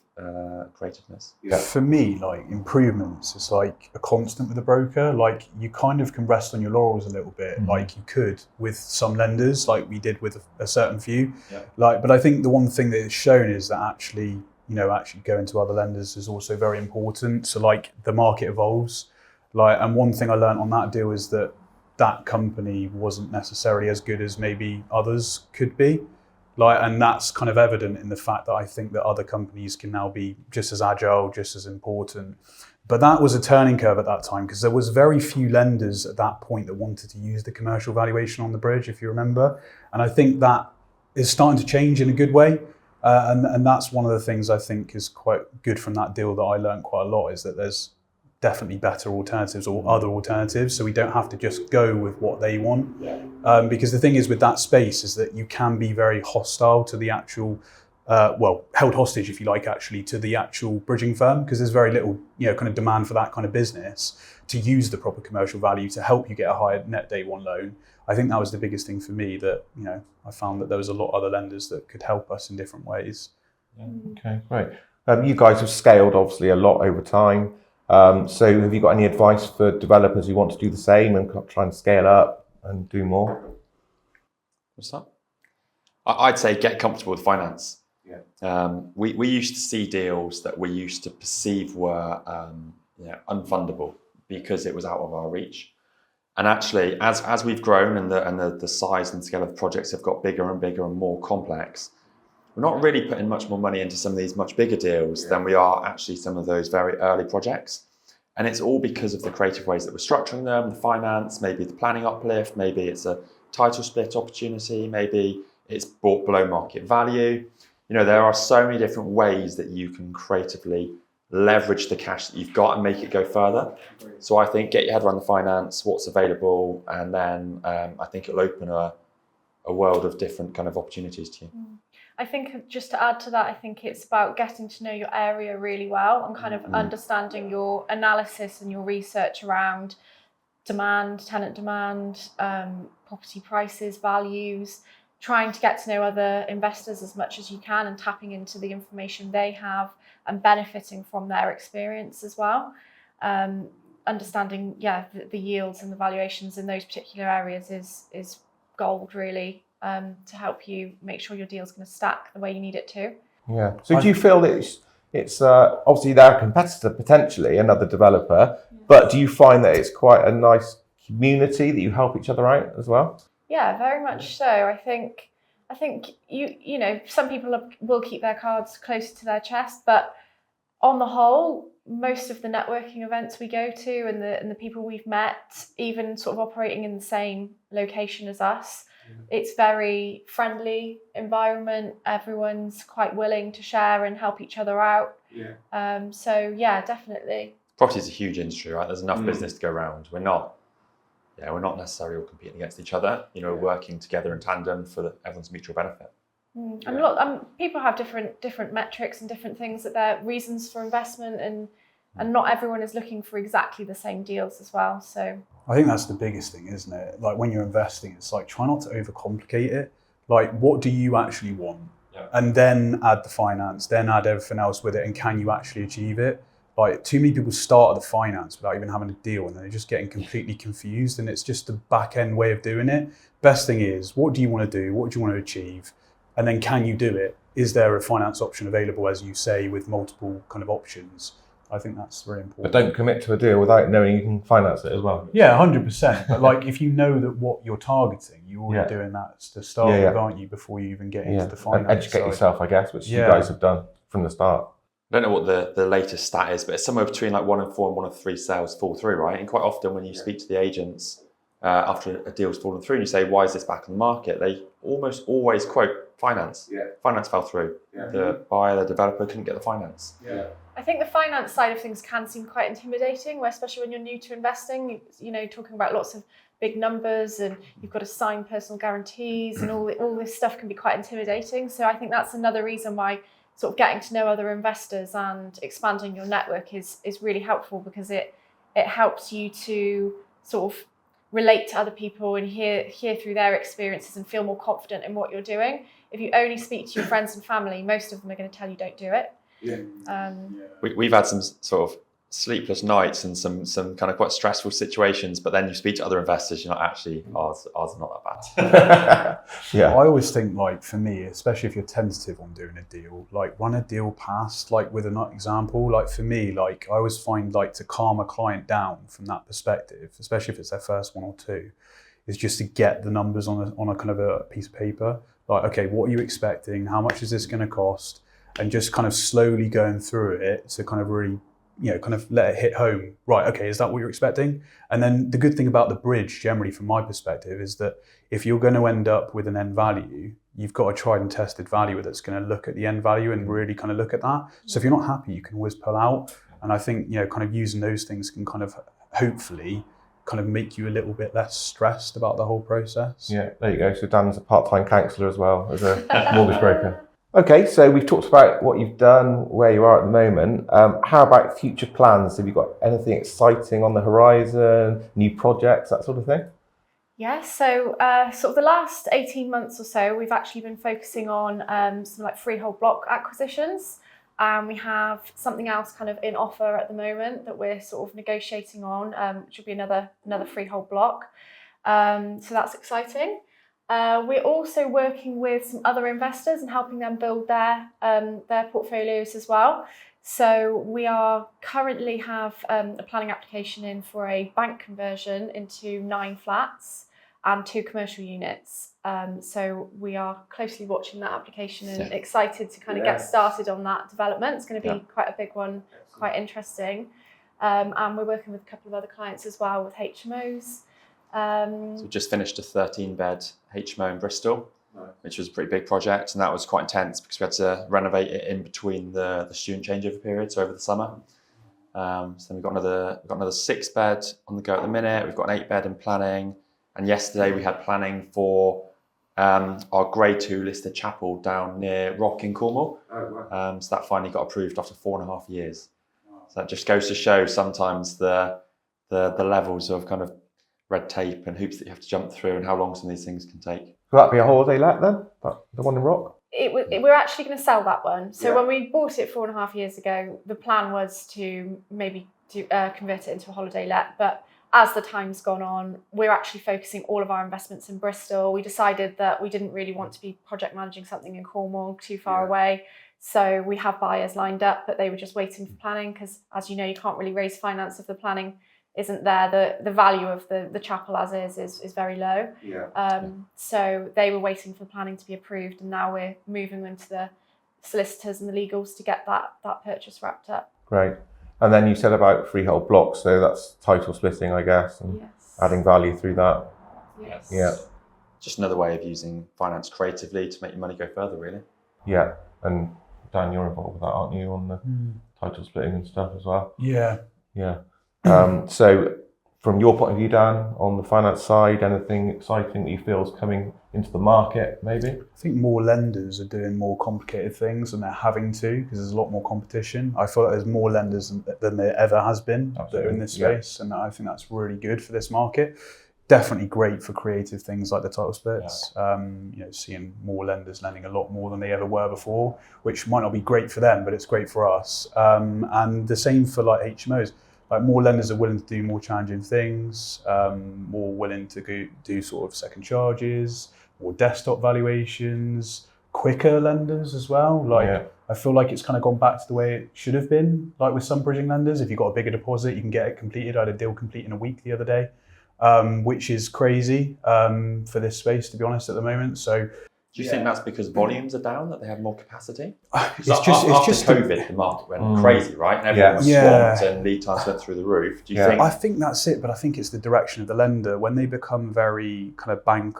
Yeah. For me, like, improvements is like a constant with a broker. Like, you kind of can rest on your laurels a little bit, like you could with some lenders, like we did with a certain few. Yeah. But I think the one thing that it's shown is that actually going to other lenders is also very important. So like, the market evolves. And one thing I learned on that deal is that company wasn't necessarily as good as maybe others could be. And that's kind of evident in the fact that I think that other companies can now be just as agile, just as important. But that was a turning curve at that time, because there was very few lenders at that point that wanted to use the commercial valuation on the bridge, if you remember. And I think that is starting to change in a good way. And that's one of the things I think is quite good from that deal that I learned quite a lot, is that there's definitely better alternatives or other alternatives, so we don't have to just go with what they want. Yeah. Because the thing is with that space is that you can be very hostile to the actual, held hostage, if you like, actually, to the actual bridging firm, because there's very little kind of demand for that kind of business to use the proper commercial value to help you get a higher net day one loan. I think that was the biggest thing for me, that I found that there was a lot of other lenders that could help us in different ways. Yeah. Okay, great. You guys have scaled obviously a lot over time. So have you got any advice for developers who want to do the same and try and scale up and do more? What's that? I'd say get comfortable with finance. Yeah. We used to see deals that we used to perceive were unfundable because it was out of our reach. And actually, as we've grown and the size and scale of the projects have got bigger and bigger and more complex, we're not really putting much more money into some of these much bigger deals than we are actually some of those very early projects. And it's all because of the creative ways that we're structuring them, the finance, maybe the planning uplift, maybe it's a title split opportunity, maybe it's bought below market value. There are so many different ways that you can creatively leverage the cash that you've got and make it go further. So I think get your head around the finance, what's available, and then I think it'll open a world of different kind of opportunities to you. I think just to add to that, I think it's about getting to know your area really well and kind of understanding your analysis and your research around demand, tenant demand, property prices, values, trying to get to know other investors as much as you can and tapping into the information they have and benefiting from their experience as well. Understanding, the yields and the valuations in those particular areas is gold, really. To help you make sure your deal's going to stack the way you need it to. Yeah. So do you feel that it's obviously they're a competitor potentially, another developer, but do you find that it's quite a nice community that you help each other out as well? Yeah, very much so. I think some people will keep their cards closer to their chest, but on the whole, most of the networking events we go to and the people we've met, even sort of operating in the same location as us, it's very friendly environment. Everyone's quite willing to share and help each other out. Yeah. So yeah, definitely. Property is a huge industry, right? There's enough business to go around. We're not necessarily all competing against each other. We're working together in tandem for everyone's mutual benefit. And people have different metrics and different things that they're reasons for investment, and not everyone is looking for exactly the same deals as well. So I think that's the biggest thing, isn't it? Like, when you're investing, it's like, try not to overcomplicate it. Like, what do you actually want? and then add the finance, then add everything else with it, and can you actually achieve it? Like, too many people start at the finance without even having a deal, and then they're just getting completely confused, and it's just a back end way of doing it. Best thing is, what do you want to do? What do you want to achieve? And then can you do it? Is there a finance option available, as you say, with multiple kind of options? I think that's very important. But don't commit to a deal without knowing you can finance it as well. Yeah, 100%. But like, if you know that what you're targeting, you're already doing that to start with, aren't you, before you even get into the finance? And educate yourself, I guess, which you guys have done from the start. I don't know what the latest stat is, but it's somewhere between like 1 in 4 and 1 in 3 sales fall through, right? And quite often when you speak to the agents after a deal's fallen through and you say, why is this back on the market? They almost always quote finance. Yeah. Finance fell through. Yeah. The buyer, the developer couldn't get the finance. Yeah. I think the finance side of things can seem quite intimidating, especially when you're new to investing, you know, talking about lots of big numbers and you've got to sign personal guarantees and all this stuff can be quite intimidating. So I think that's another reason why sort of getting to know other investors and expanding your network is really helpful, because it helps you to sort of relate to other people and hear through their experiences and feel more confident in what you're doing. If you only speak to your friends and family, most of them are going to tell you don't do it. Yeah. We've had some sort of sleepless nights and some kind of quite stressful situations, but then you speak to other investors, you're not actually, ours are not that bad. I always think, like, for me, especially if you're tentative on doing a deal, like run a deal past, like with an example. Like for me, like I always find, like, to calm a client down from that perspective, especially if it's their first 1 or 2, is just to get the numbers on a kind of a piece of paper. Like, okay, what are you expecting? How much is this going to cost? And just kind of slowly going through it to kind of really, you know, kind of let it hit home. Right, okay, is that what you're expecting? And then the good thing about the bridge, generally from my perspective, is that if you're going to end up with an end value, you've got a tried and tested valuer that's going to look at the end value and really kind of look at that. So if you're not happy, you can always pull out. And I think, you know, kind of using those things can kind of hopefully kind of make you a little bit less stressed about the whole process. Yeah, there you go. So Dan's a part-time counsellor as well as a mortgage broker. Okay, so we've talked about what you've done, where you are at the moment. How about future plans? Have you got anything exciting on the horizon, new projects, that sort of thing? Yeah, so sort of the last 18 months or so, we've actually been focusing on some like freehold block acquisitions. We have something else kind of in offer at the moment that we're sort of negotiating on, which will be another freehold block. So that's exciting. We're also working with some other investors and helping them build their portfolios as well. So we are currently have a planning application in for a bank conversion into 9 flats and 2 commercial units. So we are closely watching that application and excited to kind of get started on that development. It's going to be quite a big one, quite interesting. And we're working with a couple of other clients as well with HMOs. So we just finished a 13-bed HMO in Bristol, which was a pretty big project, and that was quite intense because we had to renovate it in between the student changeover period, so over the summer. So then we've got another 6-bed on the go at the minute. We've got an 8-bed in planning, and yesterday we had planning for our Grade 2 listed chapel down near Rock in Cornwall. So that finally got approved after 4.5 years. So that just goes to show sometimes the levels of kind of red tape and hoops that you have to jump through and how long some of these things can take. Will that be a holiday let then? The one in Rock? We're actually going to sell that one. So when we bought it 4.5 years ago, the plan was to maybe convert it into a holiday let. But as the time's gone on, we're actually focusing all of our investments in Bristol. We decided that we didn't really want to be project managing something in Cornwall too far away. So we have buyers lined up, but they were just waiting for planning because, as you know, you can't really raise finance if the planning isn't there. The value of the chapel as is very low. So they were waiting for the planning to be approved, and now we're moving them to the solicitors and the legals to get that purchase wrapped up. Great. And then you said about freehold blocks, so that's title splitting, I guess, and adding value through that. Yes. Yeah. Just another way of using finance creatively to make your money go further, really. Yeah. And Dan, you're involved with that, aren't you, on the title splitting and stuff as well? Yeah. Yeah. So from your point of view, Dan, on the finance side, anything exciting that you feel is coming into the market, maybe? I think more lenders are doing more complicated things and they're having to, because there's a lot more competition. I feel like there's more lenders than there ever has been that are in this space, and I think that's really good for this market. definitely great for creative things like the title splits. Seeing more lenders lending a lot more than they ever were before, which might not be great for them, but it's great for us. And the same for like HMOs. Like more lenders are willing to do more challenging things, more willing to do sort of second charges, more desktop valuations, quicker lenders as well. I feel like it's kind of gone back to the way it should have been. Like with some bridging lenders, if you've got a bigger deposit, you can get it completed. I had a deal complete in a week the other day, which is crazy for this space, to be honest, at the moment. So, do you think that's because volumes are down, that they have more capacity? It's after just COVID, the market went crazy, right? And everyone was swamped and lead times went through the roof. Do you think? I think that's it, but I think it's the direction of the lender. When they become very kind of bank,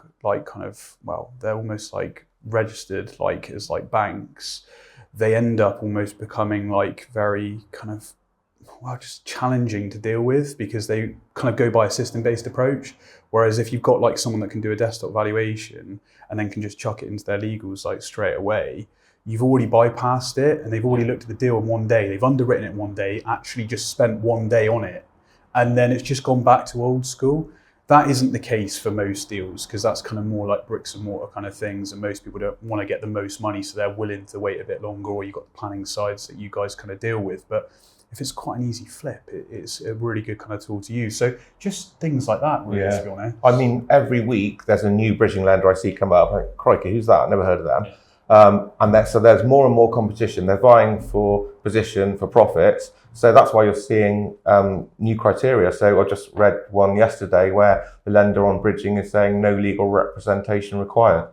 they're almost like registered like as like banks, they end up almost becoming like very kind of just challenging to deal with, because they kind of go by a system-based approach. Whereas if you've got like someone that can do a desktop valuation and then can just chuck it into their legals like straight away, you've already bypassed it, and they've already looked at the deal in one day, they've underwritten it one day, actually just spent one day on it, and then it's just gone back to old school. That isn't the case for most deals, because that's kind of more like bricks and mortar kind of things, and most people don't want to get the most money, so they're willing to wait a bit longer, or you've got the planning sides that you guys kind of deal with. But if it's quite an easy flip, it's a really good kind of tool to use. So just things like that, really, to be honest. I mean, every week there's a new bridging lender I see come up. I'm like, crikey, who's that? I've never heard of them. So there's more and more competition. They're vying for position, for profits. So that's why you're seeing new criteria. So I just read one yesterday where the lender on bridging is saying no legal representation required.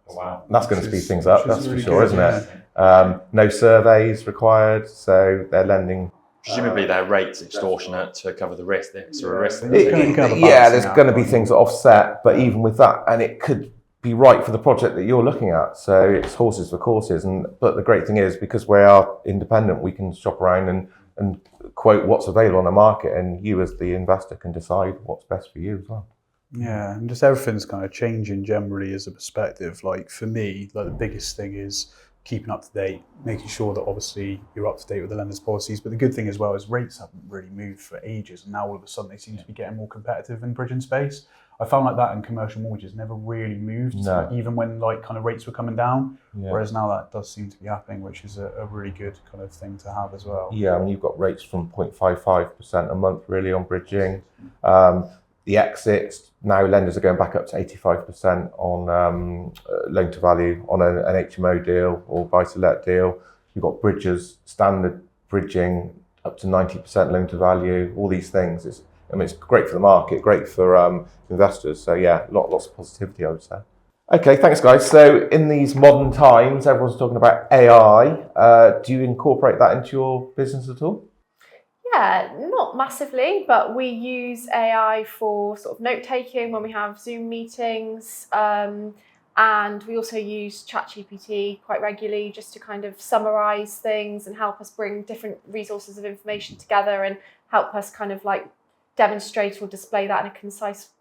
Wow. That's going to speed things up, that's really for sure, good, isn't it? No surveys required, so they're lending. Presumably their rates extortionate to cover the risk, the extra risk. There's going to be things that offset, but even with that, and it could be right for the project that you're looking at. So it's horses for courses. But the great thing is, because we are independent, we can shop around and quote what's available on the market, and you as the investor can decide what's best for you as well. Yeah, and just everything's kind of changing generally as a perspective. Like for me, like the biggest thing is keeping up to date, making sure that obviously you're up to date with the lender's policies. But the good thing as well is rates haven't really moved for ages, and now all of a sudden they seem to be getting more competitive in bridging space. I found like that in commercial mortgages never really moved, even when like kind of rates were coming down. Whereas now that does seem to be happening, which is a really good kind of thing to have as well. Yeah, I mean, you've got rates from 0.55% a month really on bridging. The exits, now lenders are going back up to 85% on loan to value on an HMO deal or buy-to-let deal. You've got bridges, standard bridging up to 90% loan to value, all these things. It's great for the market, great for investors. So yeah, lots of positivity, I would say. Okay, thanks guys. So in these modern times, everyone's talking about AI. Do you incorporate that into your business at all? Yeah, not massively, but we use AI for sort of note-taking when we have Zoom meetings. And we also use ChatGPT quite regularly just to kind of summarize things and help us bring different resources of information together and help us kind of like demonstrate or display that in a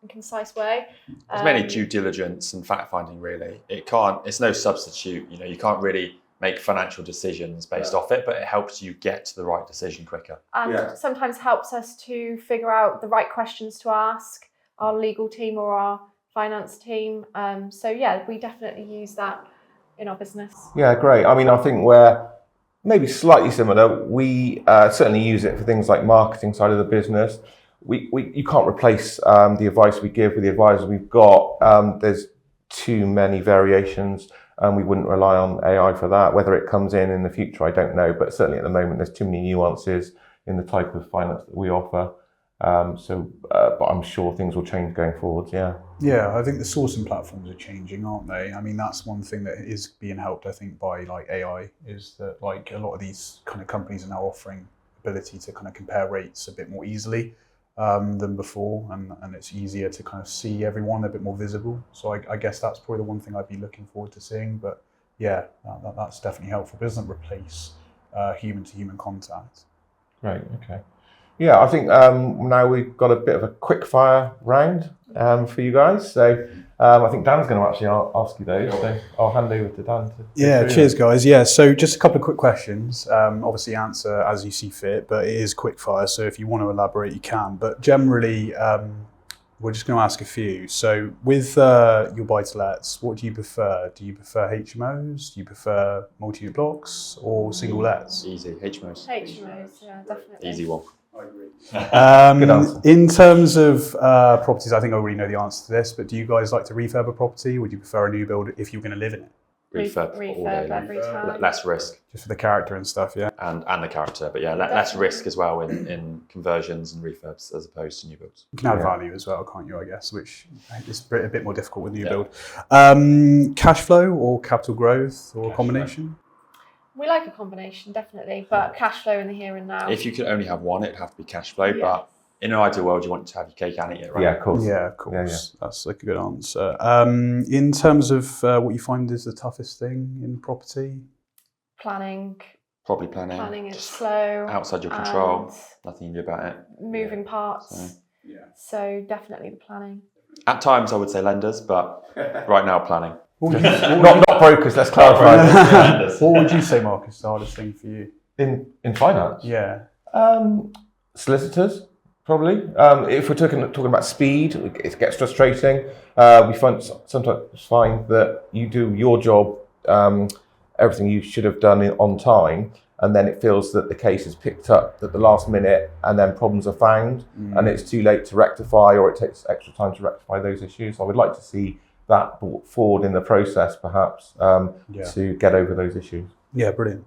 concise way. It's mainly due diligence and fact finding, really. It's no substitute. You can't really make financial decisions based off it, but it helps you get to the right decision quicker. And sometimes helps us to figure out the right questions to ask our legal team or our finance team. So yeah, we definitely use that in our business. Yeah, great. I mean, I think we're maybe slightly similar. We certainly use it for things like marketing side of the business. You can't replace the advice we give with the advisors we've got. There's too many variations, and we wouldn't rely on AI for that. Whether it comes in the future, I don't know, but certainly at the moment there's too many nuances in the type of finance that we offer. But I'm sure things will change going forward. Yeah, I think the sourcing platforms are changing, aren't they? I mean, that's one thing that is being helped, I think, by like AI, is that like a lot of these kind of companies are now offering ability to kind of compare rates a bit more easily than before, and it's easier to kind of see everyone a bit more visible. So I guess that's probably the one thing I'd be looking forward to seeing. But yeah, that's definitely helpful. But it doesn't replace human-to-human contact. Right. Okay. Yeah, I think now we've got a bit of a quick fire round for you guys. So I think Dan's going to actually ask you those. So I'll hand over to Dan. Cheers guys. Yeah, so just a couple of quick questions. Obviously answer as you see fit, but it is quick fire. So if you want to elaborate, you can. But generally, We're just going to ask a few. So with your buy-to-lets, what do you prefer? Do you prefer HMOs? Do you prefer multi-unit blocks or single lets? Easy, HMOs. HMOs, yeah, definitely. Easy one. Good answer. In terms of properties, I think I already know the answer to this, but do you guys like to refurb a property? Would you prefer a new build if you're going to live in it? Refurb all day. every time. Less risk. Just for the character and stuff, yeah? And the character, but yeah, less risk as well in conversions and refurbs as opposed to new builds. You can add value as well, can't you, I guess, which is a bit more difficult with new Yeah. build. Cash flow or capital growth or a combination? We like a combination, definitely, but cash flow in the here and now. If you could only have one, it'd have to be cash flow, Yeah. but in an ideal world, you want to have your cake and eat it, right? Yeah, of course. Yeah, of course. Yeah. That's like a good answer. In terms of what you find is the toughest thing in property? Planning. Probably planning. Planning is just slow. outside your control. and Nothing you can do about it. Moving parts. So- So definitely the planning. At times, I would say lenders, but right now, planning. What would you, Not brokers, let's clarify. what would you say, Marcus, the hardest thing for you? In finance? Yeah. Solicitors, probably. If we're talking about speed, it gets frustrating. We sometimes find that you do your job, everything you should have done on time, and then it feels that the case is picked up at the last minute, and then problems are found, and it's too late to rectify, or it takes extra time to rectify those issues. So I would like to see that brought forward in the process, perhaps, to get over those issues. Yeah, brilliant.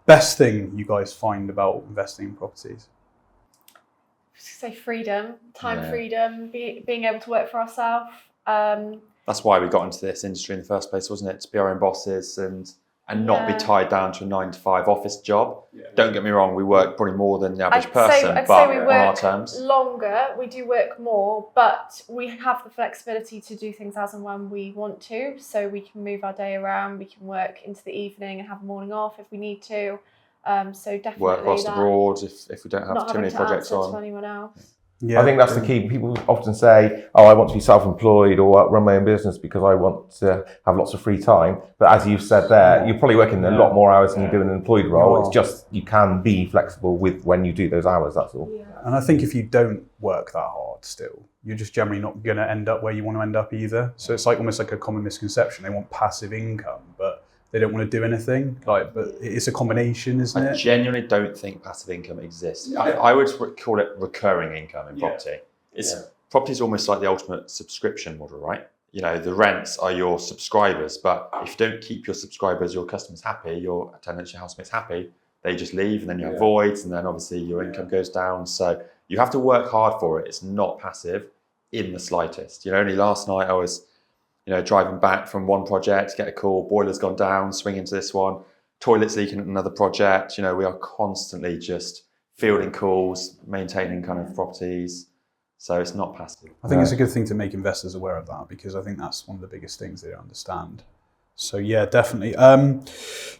Best thing you guys find about investing in properties? Say freedom, time Yeah. freedom, being able to work for ourselves. That's why we got into this industry in the first place, wasn't it? To be our own bosses and not be Yeah. tied down to a 9 to 5 office job. Don't get me wrong, we work probably more than the average I'd person, say but we on our work terms. longer. We do work more, but we have the flexibility to do things as and when we want to. So we can move our day around. We can work into the evening and have a morning off if we need to. So definitely Work across the that. board if we don't have Not too having many to projects answer to on. anyone else. Yeah. I think that's the key. People often say, "Oh, I want to be self-employed or run my own business because I want to have lots of free time." But as you've said there, you're probably working a lot more hours than you do in an employed role. It's just you can be flexible with when you do those hours. That's all. And I think if you don't work that hard still, you're just generally not going to end up where you want to end up either. So it's like almost like a common misconception. They want passive income, but they don't want to do anything. But it's a combination, isn't I it? genuinely don't think passive income exists. I would call it recurring income in property. Property is almost like the ultimate subscription model, right? You know, the rents are your subscribers, but if you don't keep your subscribers, your customers happy, your tenants, your housemates happy, they just leave, and then you have voids, and then obviously your income goes down. So you have to work hard for it. It's not passive in the slightest. You know, only last night I was, driving back from one project, get a call, boiler's gone down, swing into this one, toilet's leaking at another project. You know, we are constantly just fielding calls, maintaining kind of properties. So it's not passive. I think it's a good thing to make investors aware of that, because I think that's one of the biggest things they don't understand. So yeah, definitely.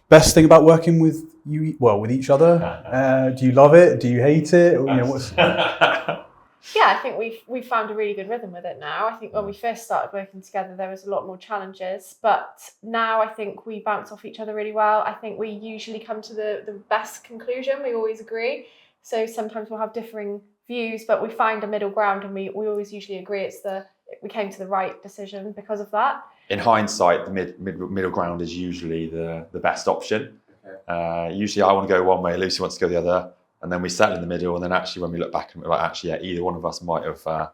Best thing about working with with each other? Do you love it? Do you hate it? Or, Yeah, I think we've found a really good rhythm with it now. I think when we first started working together, there was a lot more challenges, but now I think we bounce off each other really well. I think we usually come to the best conclusion. We always agree. So sometimes we'll have differing views, but we find a middle ground, and we always usually agree we came to the right decision because of that. In hindsight, the middle ground is usually the best option. Usually I want to go one way, Lucy wants to go the other, and then we settle in the middle, and then actually when we look back, we're like, actually, either one of us might have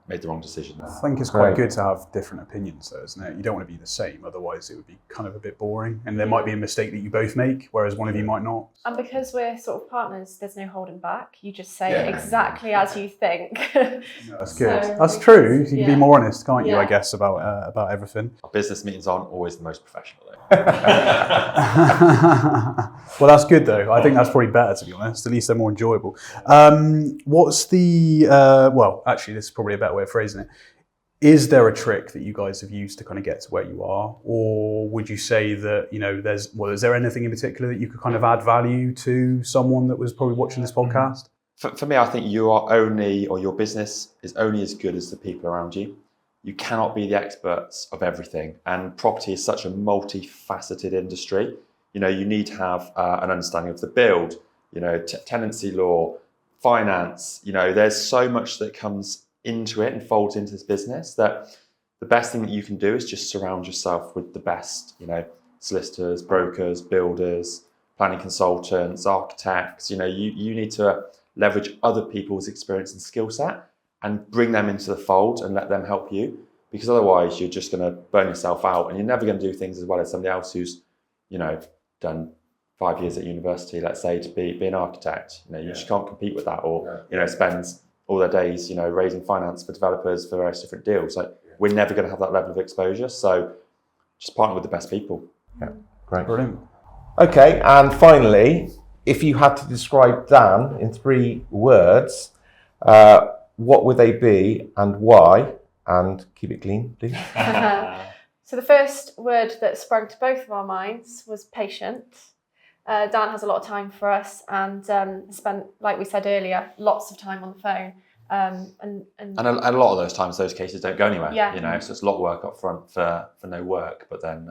made the wrong decision. I think it's quite good to have different opinions though, isn't it? You don't want to be the same, otherwise it would be kind of a bit boring, and there might be a mistake that you both make, whereas one of you might not. And because we're sort of partners, there's no holding back. You just say it exactly as you think. That's good. So That's true. You can be more honest, can't you, I Yeah. guess, about everything. Our business meetings aren't always the most professional, though. Well, that's good though. I think that's probably better, to be honest. At least they're more enjoyable. What's the, actually, this is probably a better way of phrasing it. Is there a trick that you guys have used to kind of get to where you are? Or would you say that, is there anything in particular that you could kind of add value to someone that was probably watching this podcast? For me, I think your business is only as good as the people around you. You cannot be the experts of everything. And property is such a multifaceted industry. You need to have an understanding of the build, tenancy law, finance, there's so much that comes into it and folds into this business that the best thing that you can do is just surround yourself with the best, solicitors, brokers, builders, planning consultants, architects. You need to leverage other people's experience and skill set and bring them into the fold and let them help you, because otherwise you're just going to burn yourself out and you're never going to do things as well as somebody else who's, done 5 years at university, let's say, to be an architect. You just can't compete with that, or spends all their days, raising finance for developers for various different deals. Like, we're never going to have that level of exposure. So just partner with the best people. Yeah, great. Brilliant. Okay, and finally, if you had to describe Dan in 3 words, what would they be and why? And keep it clean, please. So the first word that sprung to both of our minds was patient. Dan has a lot of time for us and spent, like we said earlier, lots of time on the phone. And a lot of those times, those cases don't go anywhere. Yeah. So it's a lot of work up front for no work, but then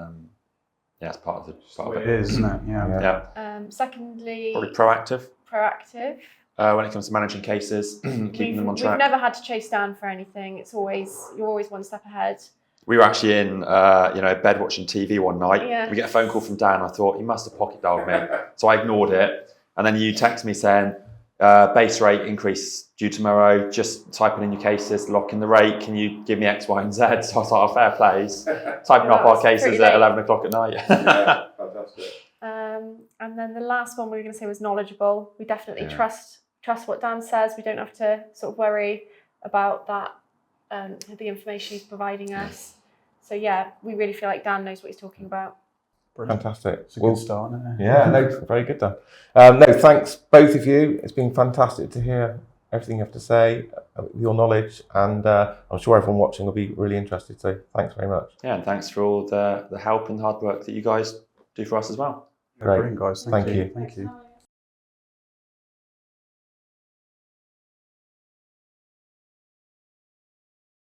it's part of it. It is, isn't it? Yeah. Secondly, Probably proactive. When it comes to managing cases, keeping them on track. We've never had to chase Dan for anything. You're always one step ahead. We were actually in, bed watching TV one night. Yeah. We get a phone call from Dan. I thought, he must have pocket dialed me. So I ignored it. And then you text me saying, base rate increase due tomorrow. Just typing in your cases, lock in the rate. Can you give me X, Y, and Z? So I was like, fair plays. Typing up our cases at 11 o'clock at night. Yeah, fantastic. And then the last one we were going to say was knowledgeable. We definitely trust what Dan says. We don't have to sort of worry about that, the information he's providing us. So we really feel like Dan knows what he's talking about. Brilliant. Fantastic. It's a good start, isn't it? Yeah, no, very good, Dan. No, thanks both of you. It's been fantastic to hear everything you have to say, your knowledge, and I'm sure everyone watching will be really interested. So thanks very much. Yeah, and thanks for all the help and hard work that you guys do for us as well. Brilliant, guys. Thank you. Thank you.